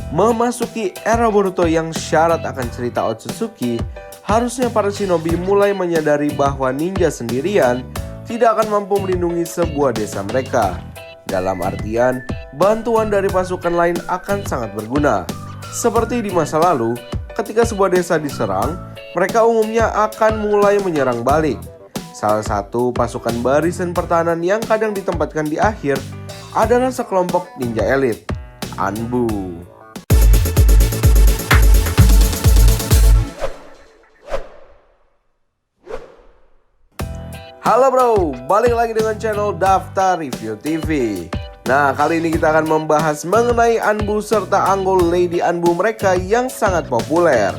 Memasuki era Boruto yang syarat akan cerita Otsutsuki, harusnya para shinobi mulai menyadari bahwa ninja sendirian tidak akan mampu melindungi sebuah desa mereka. Dalam artian, bantuan dari pasukan lain akan sangat berguna. Seperti di masa lalu, ketika sebuah desa diserang, mereka umumnya akan mulai menyerang balik. Salah satu pasukan barisan pertahanan yang kadang ditempatkan di akhir adalah sekelompok ninja elit, Anbu. Halo bro, balik lagi dengan channel Daftar Review TV. Nah, kali ini kita akan membahas mengenai Anbu serta anggol Lady Anbu mereka yang sangat populer.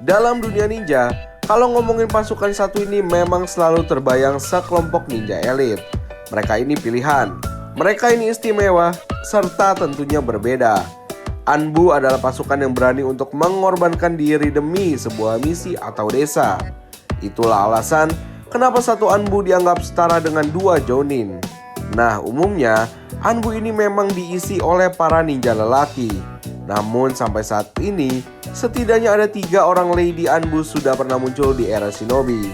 Dalam dunia ninja, kalau ngomongin pasukan satu ini memang selalu terbayang sekelompok ninja elit. Mereka ini pilihan, mereka ini istimewa, serta tentunya berbeda. Anbu adalah pasukan yang berani untuk mengorbankan diri demi sebuah misi atau desa. Itulah alasan kenapa satu Anbu dianggap setara dengan dua Jounin. Nah, umumnya Anbu ini memang diisi oleh para ninja lelaki. Namun sampai saat ini, setidaknya ada 3 orang Lady Anbu sudah pernah muncul di era shinobi.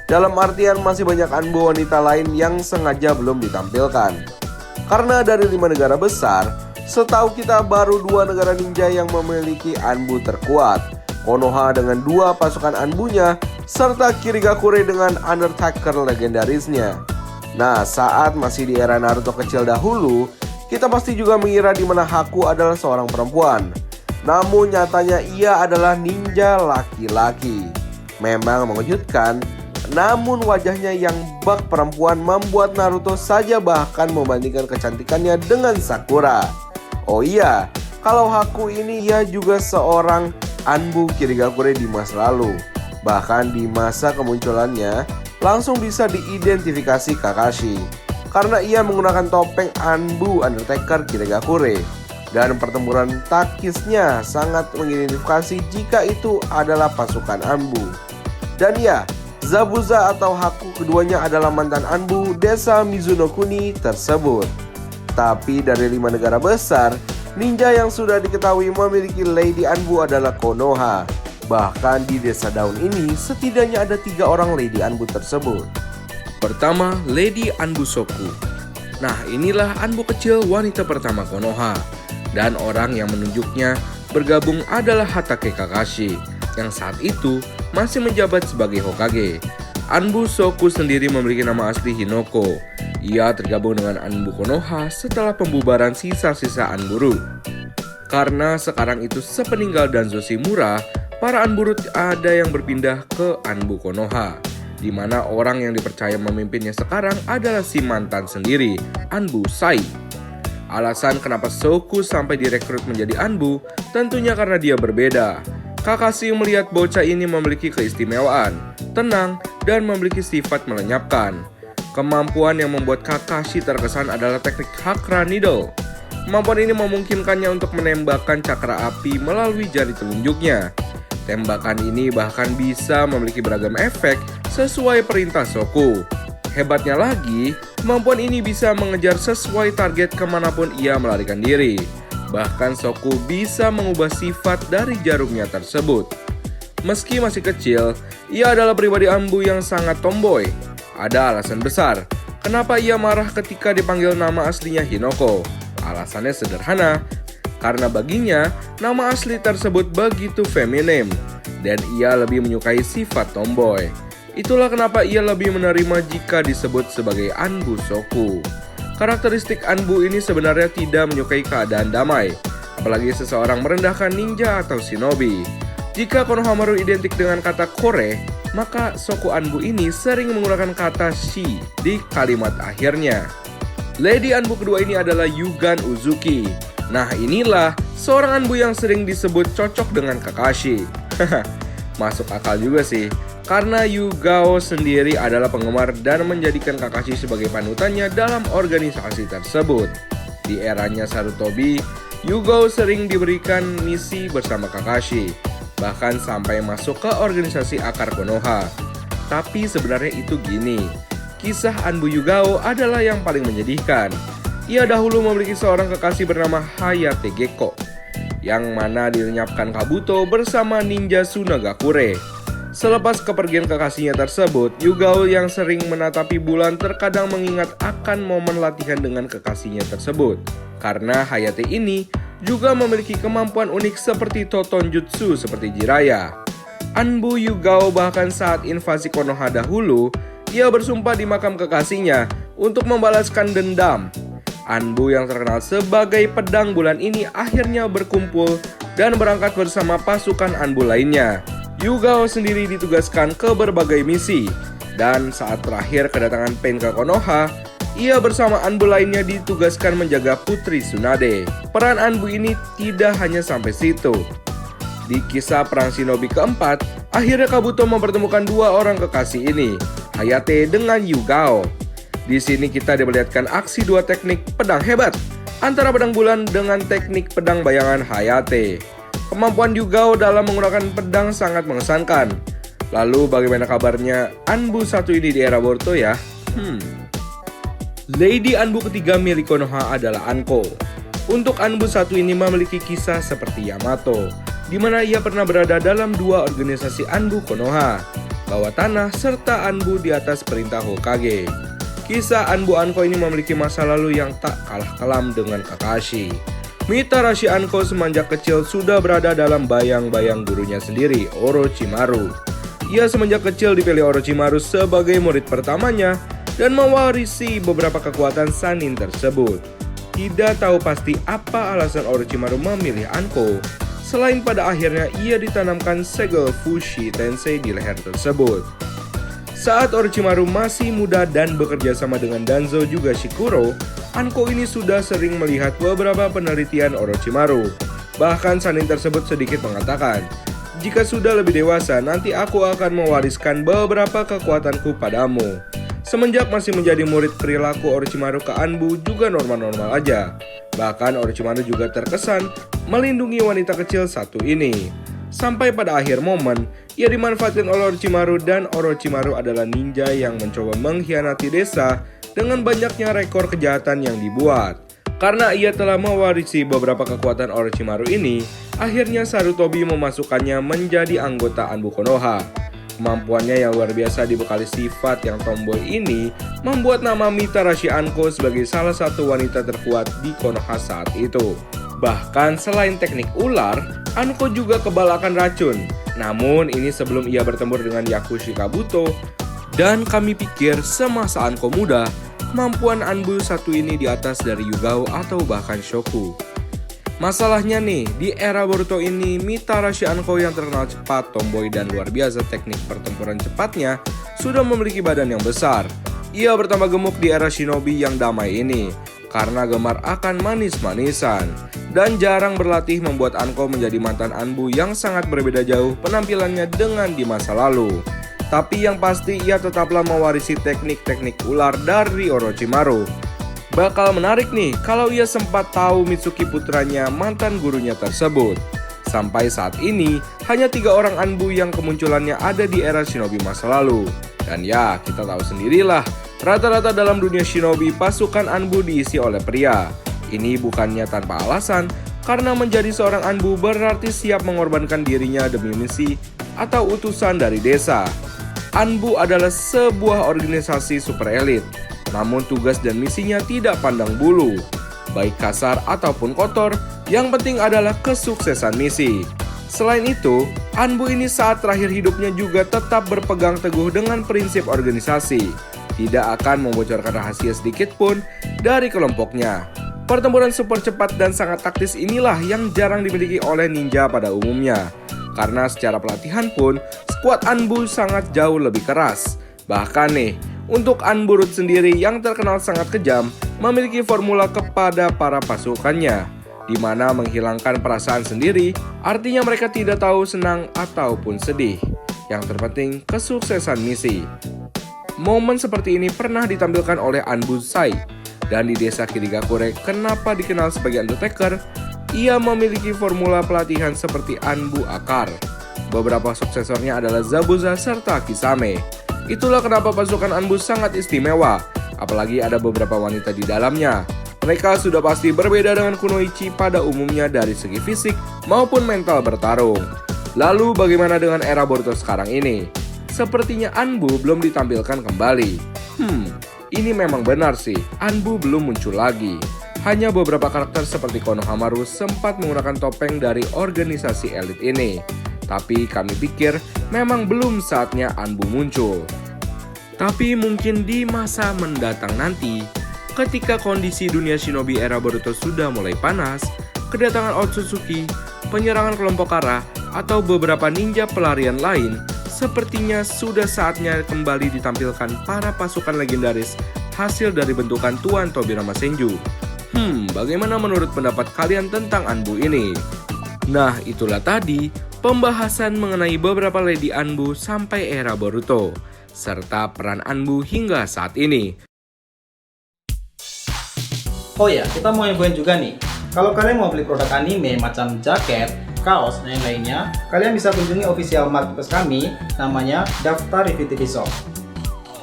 Dalam artian masih banyak Anbu wanita lain yang sengaja belum ditampilkan. Karena dari 5 negara besar, setahu kita baru 2 negara ninja yang memiliki Anbu terkuat. Konoha dengan 2 pasukan Anbunya, serta Kirigakure dengan Undertaker legendarisnya. Nah, saat masih di era Naruto kecil dahulu, kita pasti juga mengira di mana Haku adalah seorang perempuan. Namun nyatanya ia adalah ninja laki-laki. Memang mengejutkan, namun wajahnya yang bak perempuan membuat Naruto saja bahkan membandingkan kecantikannya dengan Sakura. Oh iya, kalau Haku ini ia juga seorang Anbu Kirigakure di masa lalu. Bahkan di masa kemunculannya, langsung bisa diidentifikasi Kakashi. Karena ia menggunakan topeng Anbu Undertaker Kirigakure. Dan pertempuran takisnya sangat mengidentifikasi jika itu adalah pasukan Anbu. Dan ya, Zabuza atau Haku keduanya adalah mantan Anbu desa Mizunokuni tersebut. Tapi dari 5 negara besar, ninja yang sudah diketahui memiliki Lady Anbu adalah Konoha. Bahkan di desa daun ini setidaknya ada 3 orang Lady Anbu tersebut. Pertama, Lady Anbu Soku. Nah, inilah Anbu kecil wanita pertama Konoha. Dan orang yang menunjuknya bergabung adalah Hatake Kakashi, yang saat itu masih menjabat sebagai Hokage. Anbu Soku sendiri memiliki nama asli Hinoko. Ia tergabung dengan Anbu Konoha setelah pembubaran sisa-sisa Anburu. Karena sekarang itu sepeninggal Danzo Shimura, para Anburu ada yang berpindah ke Anbu Konoha, di mana orang yang dipercaya memimpinnya sekarang adalah si mantan sendiri, Anbu Sai. Alasan kenapa Soku sampai direkrut menjadi Anbu tentunya karena dia berbeda. Kakashi melihat bocah ini memiliki keistimewaan, tenang, dan memiliki sifat melenyapkan. Kemampuan yang membuat Kakashi terkesan adalah teknik Chakra Needle. Kemampuan ini memungkinkannya untuk menembakkan cakra api melalui jari telunjuknya. Tembakan ini bahkan bisa memiliki beragam efek sesuai perintah Soku. Hebatnya lagi, kemampuan ini bisa mengejar sesuai target kemanapun ia melarikan diri. Bahkan Soku bisa mengubah sifat dari jarumnya tersebut. Meski masih kecil, ia adalah pribadi Anbu yang sangat tomboy. Ada alasan besar kenapa ia marah ketika dipanggil nama aslinya Hinoko. Alasannya sederhana, karena baginya nama asli tersebut begitu feminim dan ia lebih menyukai sifat tomboy. Itulah kenapa ia lebih menerima jika disebut sebagai Anbu Soku. Karakteristik Anbu ini sebenarnya tidak menyukai keadaan damai, apalagi seseorang merendahkan ninja atau shinobi. Jika Konohamaru identik dengan kata kore, maka Soku Anbu ini sering menggunakan kata shi di kalimat akhirnya. Lady Anbu kedua ini adalah Yugan Uzuki. Nah, inilah seorang Anbu yang sering disebut cocok dengan Kakashi. Masuk akal juga sih, karena Yugao sendiri adalah penggemar dan menjadikan Kakashi sebagai panutannya dalam organisasi tersebut. Di eranya Sarutobi, Yugao sering diberikan misi bersama Kakashi, bahkan sampai masuk ke organisasi akar Konoha. Tapi sebenarnya itu gini, kisah Anbu Yugao adalah yang paling menyedihkan. Ia dahulu memiliki seorang kekasih bernama Hayate Gecko. yang mana dilenyapkan Kabuto bersama ninja Sunagakure. Selepas kepergian kekasihnya tersebut, Yugao yang sering menatapi bulan terkadang mengingat akan momen latihan dengan kekasihnya tersebut. Karena Hayate ini juga memiliki kemampuan unik seperti Toton Jutsu seperti Jiraiya. Anbu Yugao bahkan saat invasi Konoha dahulu, ia bersumpah di makam kekasihnya untuk membalaskan dendam. Anbu yang terkenal sebagai pedang bulan ini akhirnya berkumpul dan berangkat bersama pasukan Anbu lainnya. Yugao sendiri ditugaskan ke berbagai misi, dan saat terakhir kedatangan Pain ke Konoha, ia bersama Anbu lainnya ditugaskan menjaga Putri Tsunade. Peran Anbu ini tidak hanya sampai situ. Di kisah Perang Shinobi keempat, akhirnya Kabuto mempertemukan dua orang kekasih ini, Hayate dengan Yugao. Di sini kita diperlihatkan aksi dua teknik pedang hebat antara pedang bulan dengan teknik pedang bayangan Hayate. Kemampuan Yugao dalam menggunakan pedang sangat mengesankan. Lalu bagaimana kabarnya Anbu satu ini di era Boruto ya? Lady Anbu ketiga milik Konoha adalah Anko. Untuk Anbu satu ini memiliki kisah seperti Yamato, di mana ia pernah berada dalam dua organisasi Anbu Konoha, bawah tanah serta Anbu di atas perintah Hokage. Kisah Anbu Anko ini memiliki masa lalu yang tak kalah kelam dengan Kakashi. Mitarashi Anko semenjak kecil sudah berada dalam bayang-bayang gurunya sendiri, Orochimaru. Ia semenjak kecil dipilih Orochimaru sebagai murid pertamanya dan mewarisi beberapa kekuatan Sannin tersebut. Tidak tahu pasti apa alasan Orochimaru memilih Anko, selain pada akhirnya ia ditanamkan segel Fushi Tensei di leher tersebut. Saat Orochimaru masih muda dan bekerja sama dengan Danzo juga Shikuro, Anko ini sudah sering melihat beberapa penelitian Orochimaru. Bahkan Sannin tersebut sedikit mengatakan, "Jika sudah lebih dewasa, nanti aku akan mewariskan beberapa kekuatanku padamu." Semenjak masih menjadi murid, perilaku Orochimaru ke Anbu juga normal-normal aja. Bahkan Orochimaru juga terkesan melindungi wanita kecil satu ini. Sampai pada akhir momen, ia dimanfaatkan oleh Orochimaru dan Orochimaru adalah ninja yang mencoba mengkhianati desa dengan banyaknya rekor kejahatan yang dibuat. Karena ia telah mewarisi beberapa kekuatan Orochimaru ini, akhirnya Sarutobi memasukkannya menjadi anggota Anbu Konoha. Kemampuannya yang luar biasa dibekali sifat yang tomboy ini membuat nama Mitarashi Anko sebagai salah satu wanita terkuat di Konoha saat itu. Bahkan selain teknik ular, Anko juga kebal akan racun. Namun ini sebelum ia bertempur dengan Yakushi Kabuto. Dan kami pikir semasa Anko muda, kemampuan Anbu satu ini di atas dari Yugao atau bahkan Shoku. Masalahnya nih, di era Boruto ini Mitarashi Anko yang terkenal cepat, tomboy dan luar biasa teknik pertempuran cepatnya sudah memiliki badan yang besar. Ia bertambah gemuk di era Shinobi yang damai ini karena gemar akan manis-manisan. Dan jarang berlatih membuat Anko menjadi mantan Anbu yang sangat berbeda jauh penampilannya dengan di masa lalu. Tapi yang pasti ia tetaplah mewarisi teknik-teknik ular dari Orochimaru. Bakal menarik nih kalau ia sempat tahu Mitsuki putranya mantan gurunya tersebut. Sampai saat ini, hanya 3 orang Anbu yang kemunculannya ada di era Shinobi masa lalu. Dan ya, kita tahu sendirilah, rata-rata dalam dunia Shinobi pasukan Anbu diisi oleh pria. Ini bukannya tanpa alasan, karena menjadi seorang Anbu berarti siap mengorbankan dirinya demi misi atau utusan dari desa. Anbu adalah sebuah organisasi super elit, namun tugas dan misinya tidak pandang bulu. Baik kasar ataupun kotor, yang penting adalah kesuksesan misi. Selain itu, Anbu ini saat terakhir hidupnya juga tetap berpegang teguh dengan prinsip organisasi. Tidak akan membocorkan rahasia sedikit pun dari kelompoknya. Pertempuran super cepat dan sangat taktis inilah yang jarang dimiliki oleh ninja pada umumnya. Karena secara pelatihan pun, skuad Anbu sangat jauh lebih keras. Bahkan nih, untuk Anbu Root sendiri yang terkenal sangat kejam, memiliki formula kepada para pasukannya, di mana menghilangkan perasaan sendiri, artinya mereka tidak tahu senang ataupun sedih. Yang terpenting, kesuksesan misi. Momen seperti ini pernah ditampilkan oleh Anbu Sai. Dan di desa Kirigakure, kenapa dikenal sebagai Undertaker? Ia memiliki formula pelatihan seperti Anbu Akar. Beberapa suksesornya adalah Zabuza serta Kisame. Itulah kenapa pasukan Anbu sangat istimewa, apalagi ada beberapa wanita di dalamnya. Mereka sudah pasti berbeda dengan Kunoichi pada umumnya dari segi fisik maupun mental bertarung. Lalu bagaimana dengan era Boruto sekarang ini? Sepertinya Anbu belum ditampilkan kembali. Ini memang benar sih, Anbu belum muncul lagi. Hanya beberapa karakter seperti Konohamaru sempat menggunakan topeng dari organisasi elit ini. Tapi kami pikir memang belum saatnya Anbu muncul. Tapi mungkin di masa mendatang nanti, ketika kondisi dunia shinobi era Boruto sudah mulai panas, kedatangan Otsutsuki, penyerangan kelompok Kara, atau beberapa ninja pelarian lain, sepertinya sudah saatnya kembali ditampilkan para pasukan legendaris hasil dari bentukan Tuan Tobirama Senju. Bagaimana menurut pendapat kalian tentang Anbu ini? Nah, itulah tadi pembahasan mengenai beberapa Lady Anbu sampai era Boruto, serta peran Anbu hingga saat ini. Oh ya, kita mau infoin juga nih, kalau kalian mau beli produk anime macam jaket, kaos, dan yang lainnya, kalian bisa kunjungi official marketplace kami, namanya Daftar Review TV Shop.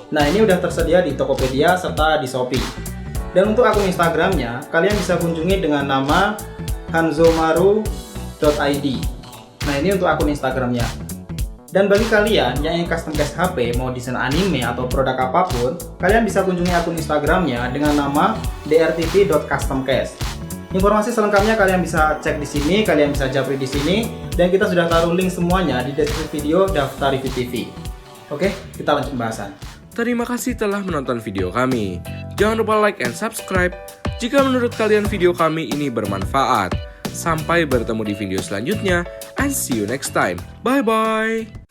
Nah, ini udah tersedia di Tokopedia serta di Shopee. Dan untuk akun Instagramnya, kalian bisa kunjungi dengan nama hanzomaru.id. Nah, ini untuk akun Instagramnya. Dan bagi kalian yang ingin custom case HP, mau desain anime atau produk apapun, kalian bisa kunjungi akun Instagramnya dengan nama drtv.customcase. Informasi selengkapnya kalian bisa cek di sini, kalian bisa japri di sini, dan kita sudah taruh link semuanya di deskripsi video Daftar Review TV. Oke, kita lanjut pembahasan. Terima kasih telah menonton video kami. Jangan lupa like and subscribe jika menurut kalian video kami ini bermanfaat. Sampai bertemu di video selanjutnya, and see you next time. Bye-bye.